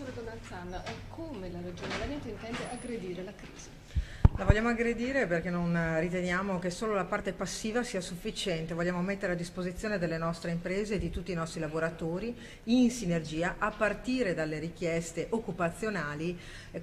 Professore Donazzana, come la Regione Veneto intende aggredire la crisi? La vogliamo aggredire perché non riteniamo che solo la parte passiva sia sufficiente, vogliamo mettere a disposizione delle nostre imprese e di tutti i nostri lavoratori in sinergia, a partire dalle richieste occupazionali,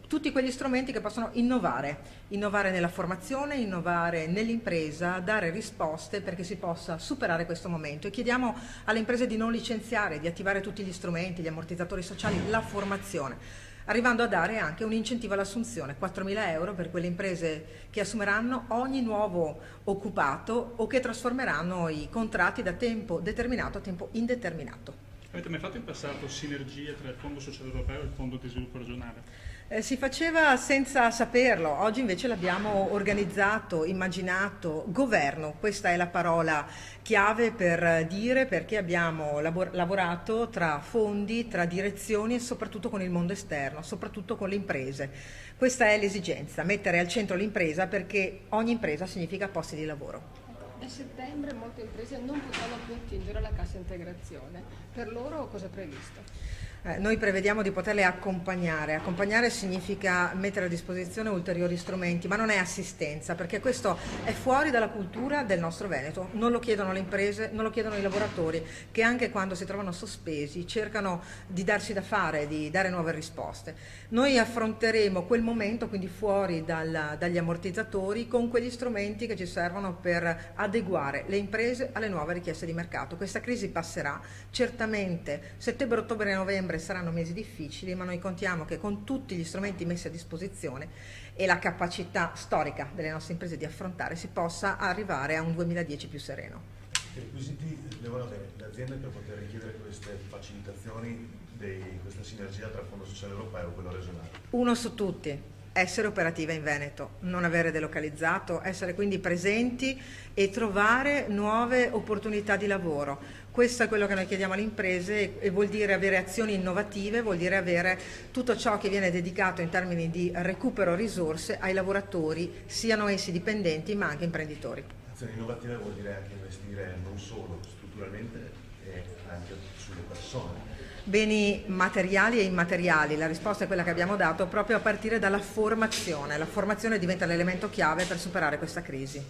tutti quegli strumenti che possono innovare nella formazione, innovare nell'impresa, dare risposte perché si possa superare questo momento. E chiediamo alle imprese di non licenziare, di attivare tutti gli strumenti, gli ammortizzatori sociali, la formazione, arrivando a dare anche un incentivo all'assunzione, 4.000 euro per quelle imprese che assumeranno ogni nuovo occupato o che trasformeranno i contratti da tempo determinato a tempo indeterminato. Avete mai fatto in passato sinergie tra il Fondo Sociale Europeo e il Fondo di Sviluppo Regionale? Si faceva senza saperlo, oggi invece l'abbiamo organizzato, immaginato, governo, questa è la parola chiave per dire perché abbiamo lavorato tra fondi, tra direzioni e soprattutto con il mondo esterno, soprattutto con le imprese. Questa è l'esigenza, mettere al centro l'impresa perché ogni impresa significa posti di lavoro. Da settembre molte imprese non potranno più attingere alla cassa integrazione. Per loro cosa è previsto? Noi prevediamo di poterle accompagnare. Accompagnare significa mettere a disposizione ulteriori strumenti, ma non è assistenza, perché questo è fuori dalla cultura del nostro Veneto. Non lo chiedono le imprese, non lo chiedono i lavoratori, che anche quando si trovano sospesi cercano di darsi da fare, di dare nuove risposte. Noi affronteremo quel momento, quindi fuori dagli ammortizzatori, con quegli strumenti che ci servono per adeguare le imprese alle nuove richieste di mercato. Questa crisi passerà, certamente settembre, ottobre e novembre saranno mesi difficili, ma noi contiamo che con tutti gli strumenti messi a disposizione e la capacità storica delle nostre imprese di affrontare si possa arrivare a un 2010 più sereno. Che requisiti devono avere le aziende per poter richiedere queste facilitazioni questa sinergia tra il Fondo Sociale Europeo e quello regionale? Uno su tutti: essere operativa in Veneto, non avere delocalizzato, essere quindi presenti e trovare nuove opportunità di lavoro. Questo è quello che noi chiediamo alle imprese e vuol dire avere azioni innovative, vuol dire avere tutto ciò che viene dedicato in termini di recupero risorse ai lavoratori, siano essi dipendenti ma anche imprenditori. Azioni innovative vuol dire anche investire non solo strutturalmente e anche sulle persone. Beni materiali e immateriali, la risposta è quella che abbiamo dato proprio a partire dalla formazione. La formazione diventa l'elemento chiave per superare questa crisi.